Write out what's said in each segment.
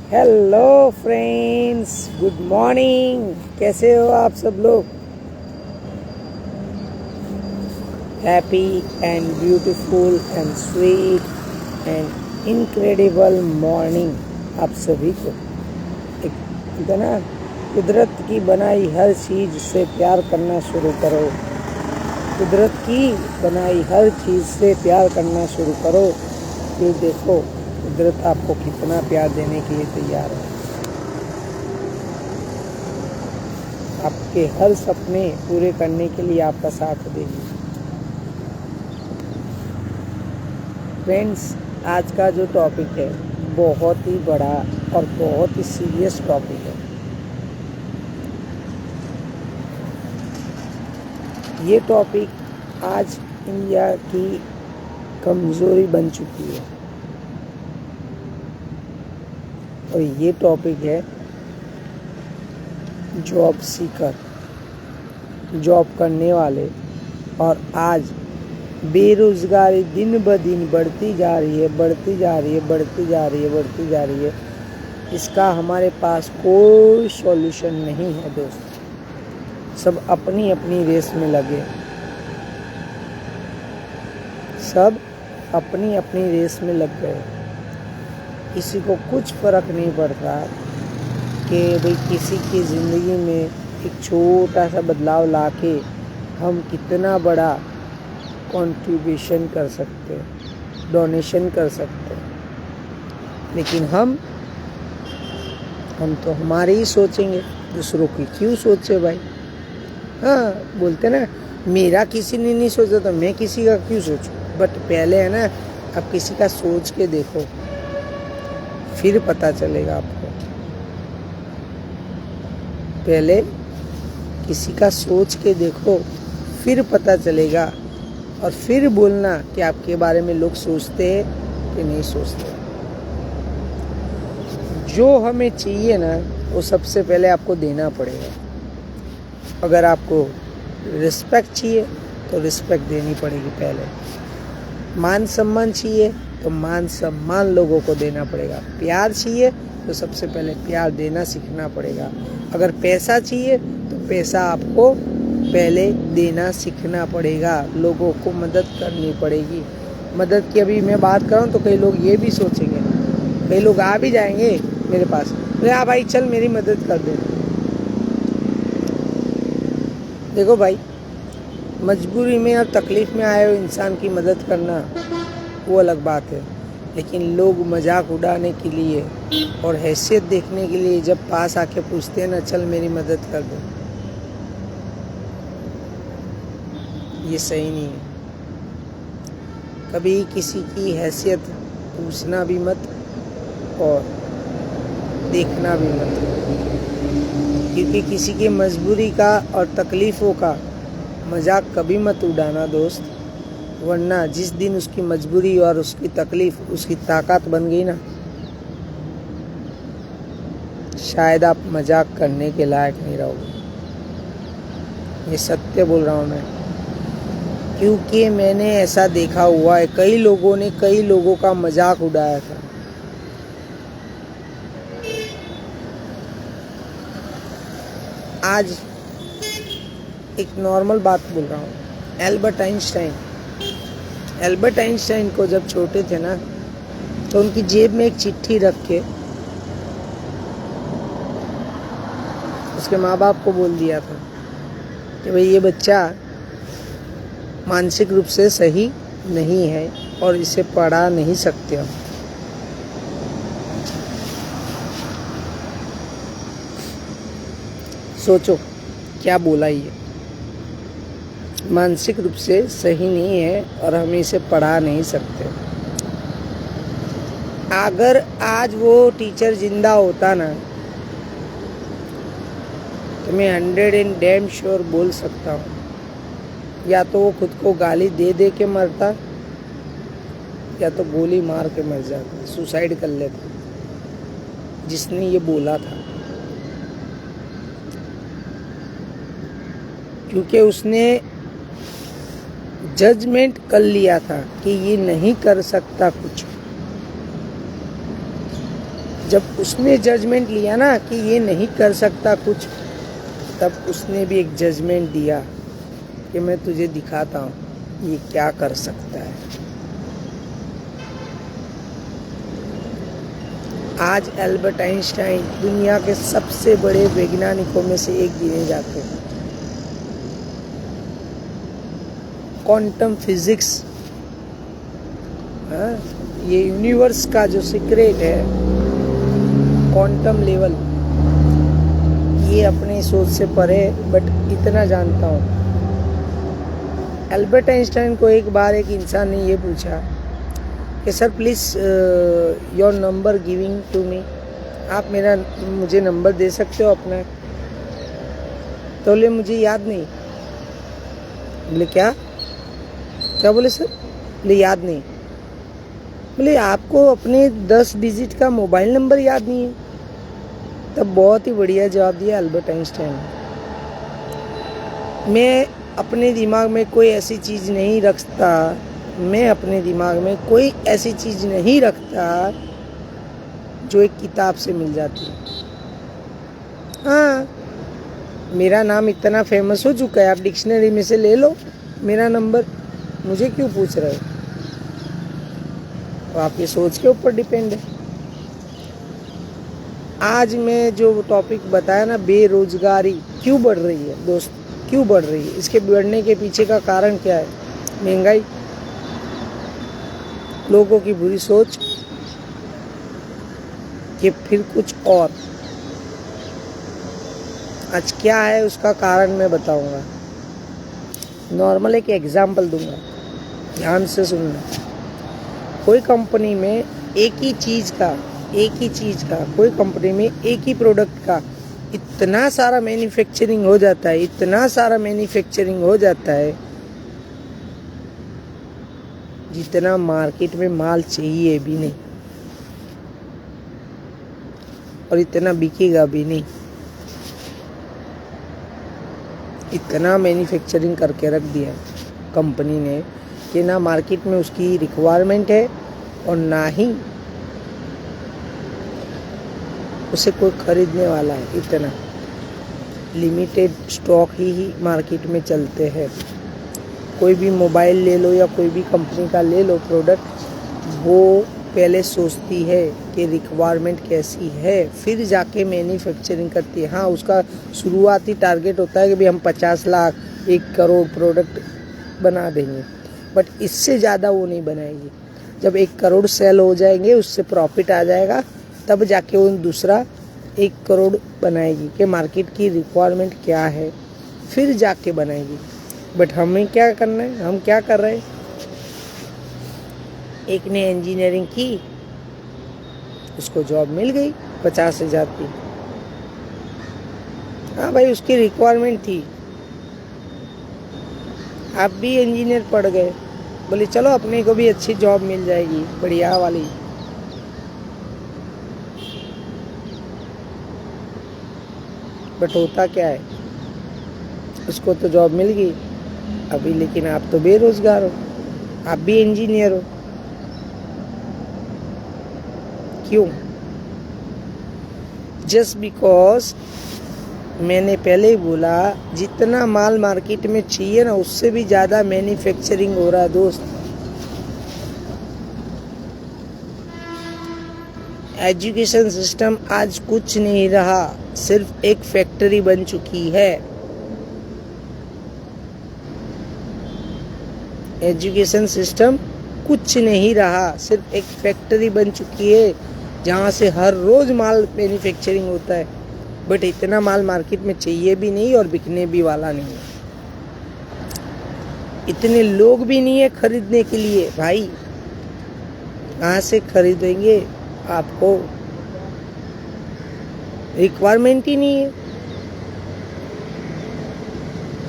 Hello friends, good morning. कैसे हो आप सब लोग? Happy and beautiful and sweet and incredible morning आप सभी को। एक ना, कुदरत की बनाई हर चीज़ से प्यार करना शुरू करो। कुदरत की बनाई हर चीज़ से प्यार करना शुरू करो। फिर देखो कुदरत आपको कितना प्यार देने के लिए तैयार है। आपके हर सपने पूरे करने के लिए आपका साथ देगी। फ्रेंड्स, आज का जो टॉपिक है बहुत ही बड़ा और बहुत ही सीरियस टॉपिक है। ये टॉपिक आज इंडिया की कमज़ोरी बन चुकी है और ये टॉपिक है जॉब सीकर, जॉब करने वाले। और आज बेरोज़गारी दिन ब दिन बढ़ती जा रही है, बढ़ती जा रही है, बढ़ती जा रही है, बढ़ती जा रही है। इसका हमारे पास कोई सॉल्यूशन नहीं है दोस्त। सब अपनी अपनी रेस में लगे, सब अपनी अपनी रेस में लग गए। किसी को कुछ फ़र्क नहीं पड़ता कि भाई किसी की ज़िंदगी में एक छोटा सा बदलाव लाके हम कितना बड़ा कंट्रीब्यूशन कर सकते हैं, डोनेशन कर सकते हैं। लेकिन हम तो हमारे ही सोचेंगे, दूसरों की क्यों सोचे भाई। हाँ, बोलते ना, मेरा किसी ने नहीं सोचा तो मैं किसी का क्यों सोचूं। बट पहले है ना, आप किसी का सोच के देखो, फिर पता चलेगा आपको। पहले किसी का सोच के देखो, फिर पता चलेगा। और फिर बोलना कि आपके बारे में लोग सोचते हैं कि नहीं सोचते। जो हमें चाहिए ना, वो सबसे पहले आपको देना पड़ेगा। अगर आपको रिस्पेक्ट चाहिए तो रिस्पेक्ट देनी पड़ेगी पहले। मान सम्मान चाहिए तो मान सम्मान लोगों को देना पड़ेगा। प्यार चाहिए तो सबसे पहले प्यार देना सीखना पड़ेगा। अगर पैसा चाहिए तो पैसा आपको पहले देना सीखना पड़ेगा। लोगों को मदद करनी पड़ेगी। मदद की अभी मैं बात करूँ तो कई लोग ये भी सोचेंगे, कई लोग आ भी जाएंगे मेरे पास, अरे हाँ भाई चल मेरी मदद कर दे। देखो भाई, मजबूरी में और तकलीफ़ में आए हुए इंसान की मदद करना वो अलग बात है। लेकिन लोग मजाक उड़ाने के लिए और हैसियत देखने के लिए जब पास आके पूछते हैं ना, चल मेरी मदद कर दो, ये सही नहीं है। कभी किसी की हैसियत पूछना भी मत और देखना भी मत, क्योंकि किसी की मजबूरी का और तकलीफ़ों का मजाक कभी मत उड़ाना दोस्त। वरना जिस दिन उसकी मजबूरी और उसकी तकलीफ़ उसकी ताकत बन गई ना, शायद आप मजाक करने के लायक नहीं रहोगे। ये सत्य बोल रहा हूँ मैं, क्योंकि मैंने ऐसा देखा हुआ है। कई लोगों ने कई लोगों का मजाक उड़ाया था। आज एक नॉर्मल बात बोल रहा हूँ। एल्बर्ट आइंस्टाइन को जब छोटे थे ना, तो उनकी जेब में एक चिट्ठी रख के उसके माँ बाप को बोल दिया था कि भाई ये बच्चा मानसिक रूप से सही नहीं है और इसे पढ़ा नहीं सकते हम। सोचो क्या बोला ये, मानसिक रूप से सही नहीं है और हम इसे पढ़ा नहीं सकते। अगर आज वो टीचर जिंदा होता ना, तो मैं 100% श्योर बोल सकता हूँ, या तो वो खुद को गाली दे दे के मरता, या तो गोली मार के मर जाता, सुसाइड कर लेता, जिसने ये बोला था। क्योंकि उसने जजमेंट कर लिया था कि ये नहीं कर सकता कुछ। जब उसने जजमेंट लिया ना कि ये नहीं कर सकता कुछ, तब उसने भी एक जजमेंट दिया कि मैं तुझे दिखाता हूँ ये क्या कर सकता है। आज एल्बर्ट आइंस्टाइन दुनिया के सबसे बड़े वैज्ञानिकों में से एक गिने जाते हैं। क्वांटम फिजिक्स, ये यूनिवर्स का जो सीक्रेट है, क्वांटम लेवल, ये अपनी सोच से परे, बट इतना जानता हूँ। एल्बर्ट आइंस्टाइन को एक बार एक इंसान ने ये पूछा कि sir please your number giving to me, आप मुझे नंबर दे सकते हो अपना? तो बोले मुझे याद नहीं। बोले क्या बोले सर? बोले याद नहीं। बोले आपको अपने 10 डिजिट का मोबाइल नंबर याद नहीं है? तब बहुत ही बढ़िया जवाब दिया एल्बर्ट आइंस्टाइन ने। मैं अपने दिमाग में कोई ऐसी चीज़ नहीं रखता, मैं अपने दिमाग में कोई ऐसी चीज़ नहीं रखता जो एक किताब से मिल जाती है। हाँ, मेरा नाम इतना फेमस हो चुका है, आप डिक्शनरी में से ले लो मेरा नंबर, मुझे क्यों पूछ रहे हो? तो आपकी सोच के ऊपर डिपेंड है। आज मैं जो टॉपिक बताया ना, बेरोजगारी क्यों बढ़ रही है दोस्त, क्यों बढ़ रही है? इसके बढ़ने के पीछे का कारण क्या है? महंगाई, लोगों की बुरी सोच, कि फिर कुछ और? आज क्या है उसका कारण मैं बताऊंगा। नॉर्मल एक एग्जाम्पल दूंगा, ध्यान से सुनना। कोई कंपनी में एक ही चीज़ का कोई कंपनी में एक ही प्रोडक्ट का इतना सारा मैन्युफैक्चरिंग हो जाता है, जितना मार्केट में माल चाहिए भी नहीं और इतना बिकेगा भी नहीं। इतना मैन्युफैक्चरिंग करके रख दिया कंपनी ने कि ना मार्केट में उसकी रिक्वायरमेंट है और ना ही उसे कोई खरीदने वाला है। इतना लिमिटेड स्टॉक ही मार्केट में चलते हैं। कोई भी मोबाइल ले लो या कोई भी कंपनी का ले लो प्रोडक्ट, वो पहले सोचती है कि रिक्वायरमेंट कैसी है, फिर जाके मैन्युफैक्चरिंग करती है। हाँ, उसका शुरुआती टारगेट होता है कि भाई हम 50 लाख 1 करोड़ प्रोडक्ट बना देंगे, बट इससे ज़्यादा वो नहीं बनाएगी। जब 1 करोड़ सेल हो जाएंगे, उससे प्रॉफिट आ जाएगा, तब जाके वो दूसरा 1 करोड़ बनाएगी कि मार्केट की रिक्वायरमेंट क्या है, फिर जाके बनाएगी। बट हमें क्या करना है, हम क्या कर रहे हैं? एक ने इंजीनियरिंग की, उसको जॉब मिल गई 50,000 की। हाँ भाई, उसकी रिक्वायरमेंट थी। आप भी इंजीनियर पढ़ गए, बोले चलो अपने को भी अच्छी जॉब मिल जाएगी बढ़िया वाली। बट होता क्या है, उसको तो जॉब मिल गई अभी, लेकिन आप तो बेरोजगार हो, आप भी इंजीनियर हो। क्यों? जस्ट बिकॉज मैंने पहले ही बोला, जितना माल मार्केट में चाहिए ना, उससे भी ज़्यादा मैन्युफैक्चरिंग हो रहा है दोस्त। एजुकेशन सिस्टम आज कुछ नहीं रहा, सिर्फ एक फैक्ट्री बन चुकी है। एजुकेशन सिस्टम कुछ नहीं रहा, सिर्फ एक फैक्ट्री बन चुकी है जहाँ से हर रोज माल मैन्युफैक्चरिंग होता है। बट इतना माल मार्केट में चाहिए भी नहीं और बिकने भी वाला नहीं है। इतने लोग भी नहीं है खरीदने के लिए। भाई कहाँ से खरीदेंगे? आपको रिक्वायरमेंट ही नहीं है।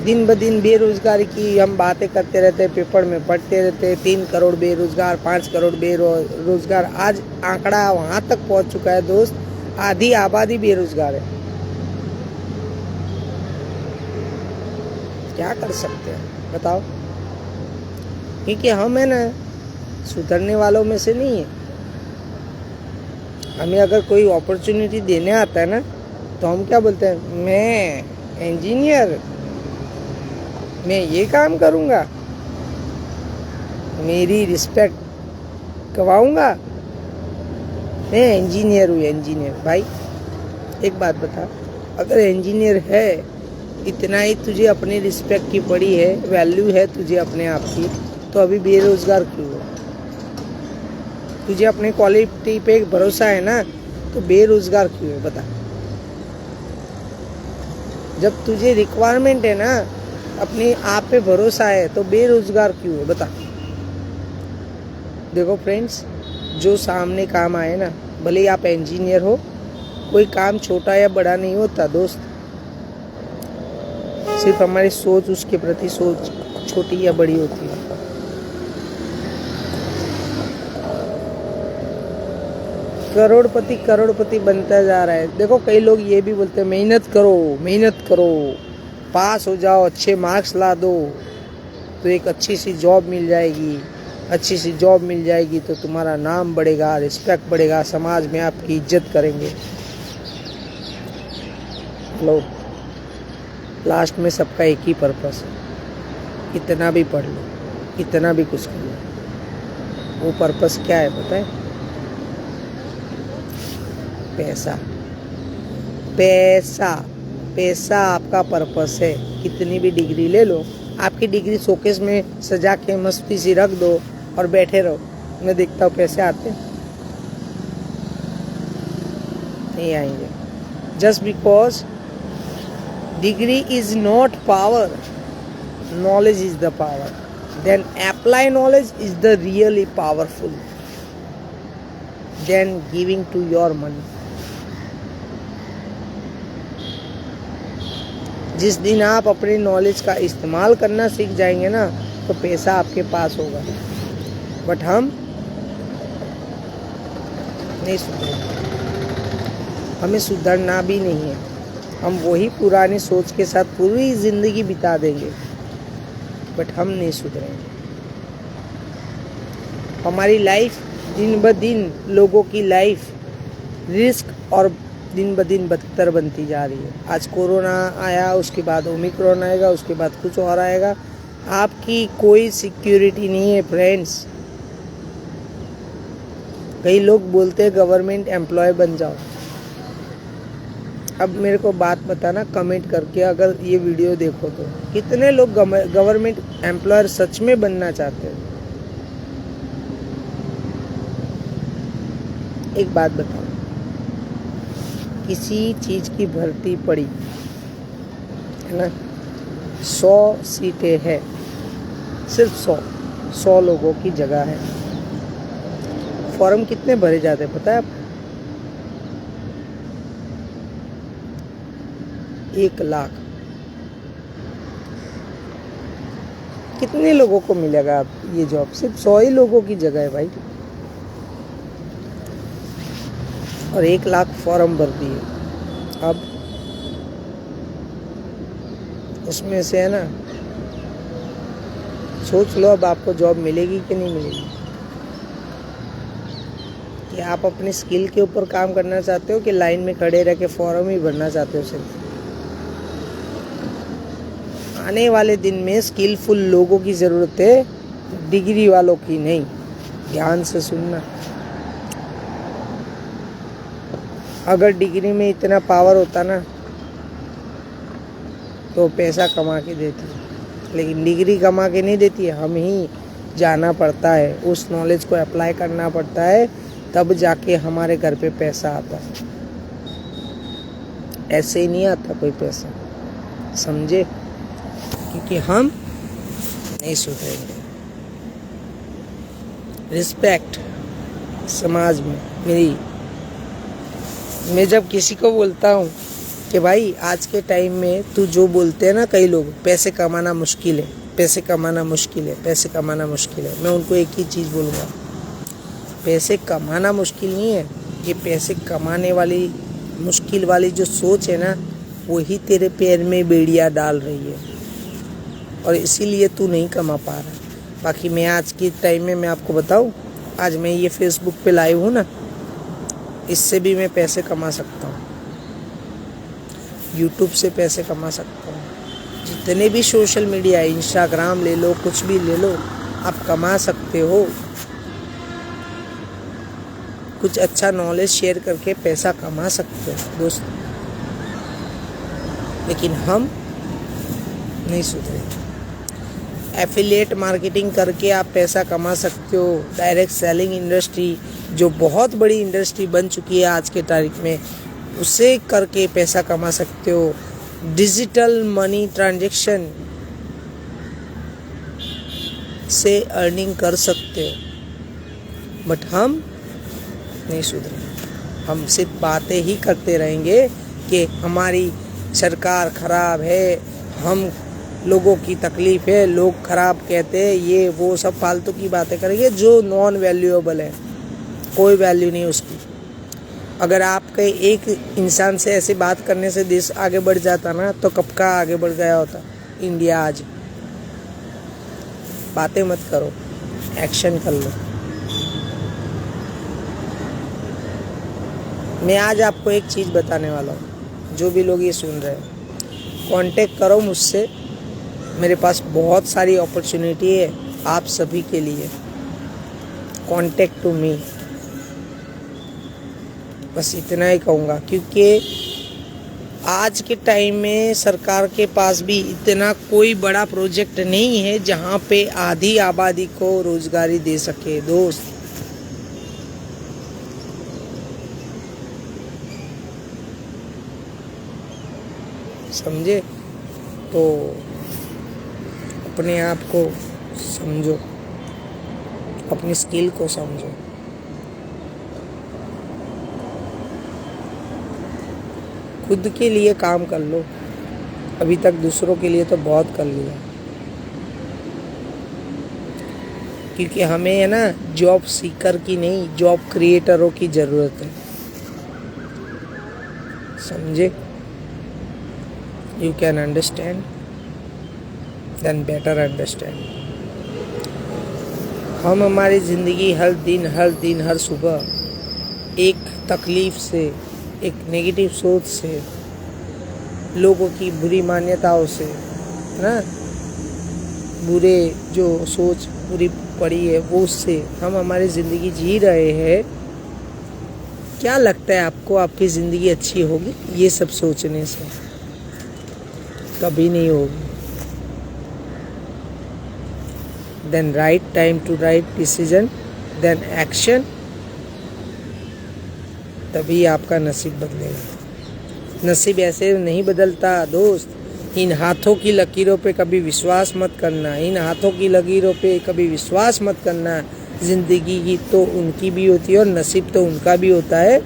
दिन ब दिन बेरोजगारी की हम बातें करते रहते हैं, पेपर में पढ़ते रहते हैं, 3 करोड़ बेरोजगार, 5 करोड़ बेरोजगार। आज आंकड़ा वहां तक पहुंच चुका है दोस्त, आधी आबादी बेरोजगार है। क्या कर सकते हैं बताओ? क्योंकि हम है ना, सुधरने वालों में से नहीं है। हमें अगर कोई अपॉर्चुनिटी देने आता है ना, तो हम क्या बोलते हैं, मैं इंजीनियर, मैं ये काम करूँगा, मेरी रिस्पेक्ट गवाऊँगा, मैं इंजीनियर हूँ, इंजीनियर। भाई एक बात बता, अगर इंजीनियर है, इतना ही तुझे अपनी रिस्पेक्ट की पड़ी है, वैल्यू है तुझे अपने आप की, तो अभी बेरोजगार क्यों हो? तुझे अपने क्वालिटी पे भरोसा है ना, तो बेरोजगार क्यों है बता? जब तुझे रिक्वायरमेंट है ना, अपने आप पे भरोसा है, तो बेरोजगार क्यों है बता? देखो फ्रेंड्स, जो सामने काम आए ना, भले ही आप इंजीनियर हो, कोई काम छोटा या बड़ा नहीं होता दोस्त, सिर्फ हमारी सोच, उसके प्रति सोच छोटी या बड़ी होती है। करोड़पति करोड़पति बनता जा रहा है। देखो कई लोग ये भी बोलते हैं, मेहनत करो, मेहनत करो, पास हो जाओ, अच्छे मार्क्स ला दो तो एक अच्छी सी जॉब मिल जाएगी, अच्छी सी जॉब मिल जाएगी तो तुम्हारा नाम बढ़ेगा, रिस्पेक्ट बढ़ेगा, समाज में आपकी इज्जत करेंगे। लो, लास्ट में सबका एक ही पर्पस है, कितना भी पढ़ लो, कितना भी कुछ कर लो, वो पर्पस क्या है पता है? पैसा। पैसा, पैसा आपका पर्पस है। कितनी भी डिग्री ले लो, आपकी डिग्री शोकेस में सजा के मस्ती से रख दो और बैठे रहो, मैं देखता हूँ पैसे आते नहीं आएंगे। Just because degree is not power, knowledge is the power, then apply knowledge is the really powerful than giving to your money. जिस दिन आप अपने नॉलेज का इस्तेमाल करना सीख जाएंगे ना, तो पैसा आपके पास होगा। बट हम नहीं सुधरेंगे, हमें सुधरना भी नहीं है, हम वही पुरानी सोच के साथ पूरी जिंदगी बिता देंगे, बट हम नहीं सुधरेंगे। हमारी लाइफ दिन ब दिन, लोगों की लाइफ रिस्क और दिन ब दिन बदतर बनती जा रही है। आज कोरोना आया, उसके बाद ओमिक्रॉन आएगा, उसके बाद कुछ और आएगा। आपकी कोई सिक्योरिटी नहीं है फ्रेंड्स। कई लोग बोलते हैं गवर्नमेंट एम्प्लॉय बन जाओ। अब मेरे को बात बताना कमेंट करके, अगर ये वीडियो देखो तो कितने लोग गवर्नमेंट एम्प्लॉयर सच में बनना चाहते हैं? एक बात बताओ, किसी चीज की भर्ती पड़ी है ना, 100 सीटें हैं, सिर्फ 100 लोगों की जगह है। फॉर्म कितने भरे जाते हैं पता है आपको? 1 लाख। कितने लोगों को मिलेगा ये जॉब? सिर्फ 100 ही लोगों की जगह है भाई, और 1 लाख फॉर्म भर दिए। अब उसमें से है ना, सोच लो अब आपको जॉब मिलेगी कि नहीं मिलेगी। कि आप अपनी स्किल के ऊपर काम करना चाहते हो, कि लाइन में खड़े रह के फॉर्म ही भरना चाहते हो सिर्फ? आने वाले दिन में स्किलफुल लोगों की ज़रूरत है, डिग्री वालों की नहीं। ध्यान से सुनना, अगर डिग्री में इतना पावर होता ना, तो पैसा कमा के देती, लेकिन डिग्री कमा के नहीं देती है। हम ही जाना पड़ता है, उस नॉलेज को अप्लाई करना पड़ता है, तब जाके हमारे घर पे पैसा आता है। ऐसे ही नहीं आता कोई पैसा, समझे? क्योंकि हम नहीं सुधरेंगे। रिस्पेक्ट समाज में मेरी, मैं जब किसी को बोलता हूँ कि भाई आज के टाइम में तू जो बोलते हैं ना, कई लोग पैसे कमाना मुश्किल है, पैसे कमाना मुश्किल है, पैसे कमाना मुश्किल है, मैं उनको एक ही चीज़ बोलूँगा, पैसे कमाना मुश्किल नहीं है। ये पैसे कमाने वाली मुश्किल वाली जो सोच है ना, वही तेरे पैर में बेड़ियाँ डाल रही है, और इसीलिए तू नहीं कमा पा रहा। बाकी मैं आज के टाइम में मैं आपको बताऊँ, आज मैं ये फेसबुक पे लाइव हूँ ना, इससे भी मैं पैसे कमा सकता हूँ, यूट्यूब से पैसे कमा सकता हूँ, जितने भी सोशल मीडिया है, इंस्टाग्राम ले लो, कुछ भी ले लो, आप कमा सकते हो। कुछ अच्छा नॉलेज शेयर करके पैसा कमा सकते हो दोस्तों, लेकिन हम नहीं सुधरे। एफिलिएट मार्केटिंग करके आप पैसा कमा सकते हो। डायरेक्ट सेलिंग इंडस्ट्री जो बहुत बड़ी इंडस्ट्री बन चुकी है आज के तारीख में, उसे करके पैसा कमा सकते हो। डिजिटल मनी ट्रांजैक्शन से अर्निंग कर सकते हो। बट हम नहीं सुधरे, हम सिर्फ बातें ही करते रहेंगे कि हमारी सरकार खराब है, हम लोगों की तकलीफ है, लोग खराब कहते हैं, ये वो सब फालतू की बातें करेंगे जो नॉन वैल्यूएबल है, कोई वैल्यू नहीं उसकी। अगर आपके एक इंसान से ऐसी बात करने से देश आगे बढ़ जाता ना, तो कब का आगे बढ़ गया होता इंडिया आज। बातें मत करो, एक्शन कर लो। मैं आज आपको एक चीज़ बताने वाला हूँ, जो भी लोग ये सुन रहे हैं, कांटेक्ट करो मुझसे। मेरे पास बहुत सारी अपॉर्चुनिटी है आप सभी के लिए। कांटेक्ट टू मी, बस इतना ही कहूँगा, क्योंकि आज के टाइम में सरकार के पास भी इतना कोई बड़ा प्रोजेक्ट नहीं है जहाँ पे आधी आबादी को रोजगारी दे सके दोस्त। समझे? तो अपने आप को समझो, अपनी स्किल को समझो। खुद के लिए काम कर लो। अभी तक दूसरों के लिए तो बहुत कर लिया, क्योंकि हमें है ना जॉब सीकर की नहीं, जॉब क्रिएटरों की ज़रूरत है। समझे? You can understand, then better understand. हम हमारी ज़िंदगी हर दिन हर सुबह एक तकलीफ़ से, एक नेगेटिव सोच से, लोगों की बुरी मान्यताओं से, ना बुरे जो सोच पूरी पड़ी है वो उससे हम हमारी ज़िंदगी जी रहे हैं। क्या लगता है आपको आपकी ज़िंदगी अच्छी होगी ये सब सोचने से? कभी नहीं होगी। Then right time to right decision, then action, तभी आपका नसीब बदलेगा। नसीब ऐसे नहीं बदलता दोस्त। इन हाथों की लकीरों पे कभी विश्वास मत करना, इन हाथों की लकीरों पे कभी विश्वास मत करना। जिंदगी की तो उनकी भी होती है और नसीब तो उनका भी होता है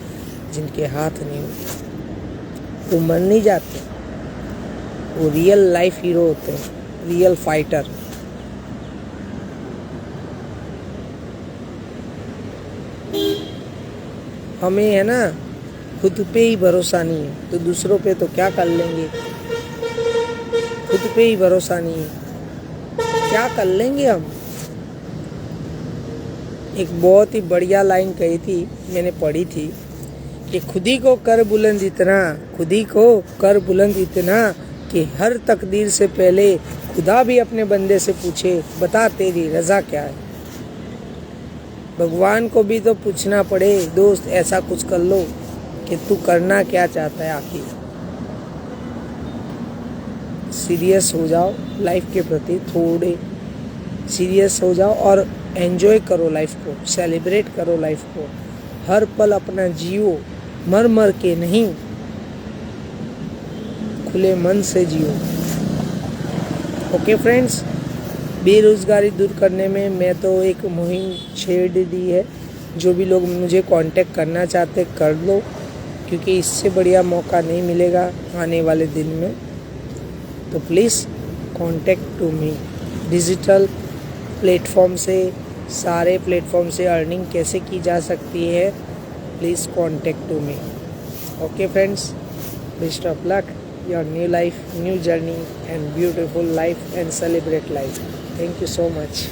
जिनके हाथ नहीं होते। वो मर नहीं जाते, वो रियल लाइफ हीरो होते हैं, रियल फाइटर। हमें है ना खुद पे ही भरोसा नहीं है तो दूसरों पे तो क्या कर लेंगे। खुद पे ही भरोसा नहीं है, क्या कर लेंगे हम। एक बहुत ही बढ़िया लाइन कही थी, मैंने पढ़ी थी कि खुद ही को कर बुलंद इतना, खुद ही को कर बुलंद इतना कि हर तकदीर से पहले खुदा भी अपने बंदे से पूछे, बता तेरी रज़ा क्या है। भगवान को भी तो पूछना पड़े दोस्त, ऐसा कुछ कर लो कि तू करना क्या चाहता है आखिर। सीरियस हो जाओ लाइफ के प्रति, थोड़े सीरियस हो जाओ और एंजॉय करो लाइफ को, सेलिब्रेट करो लाइफ को। हर पल अपना जियो, मर मर के नहीं, खुले मन से जियो। ओके फ्रेंड्स, बेरोज़गारी दूर करने में मैं तो एक मुहिम छेड़ दी है। जो भी लोग मुझे कांटेक्ट करना चाहते कर लो, क्योंकि इससे बढ़िया मौका नहीं मिलेगा आने वाले दिन में। तो please contact to me. Digital platform से, सारे प्लेटफॉर्म से अर्निंग कैसे की जा सकती है, please contact to me. Okay friends, best of luck, your new life, new journey and beautiful life and celebrate life. Thank you so much.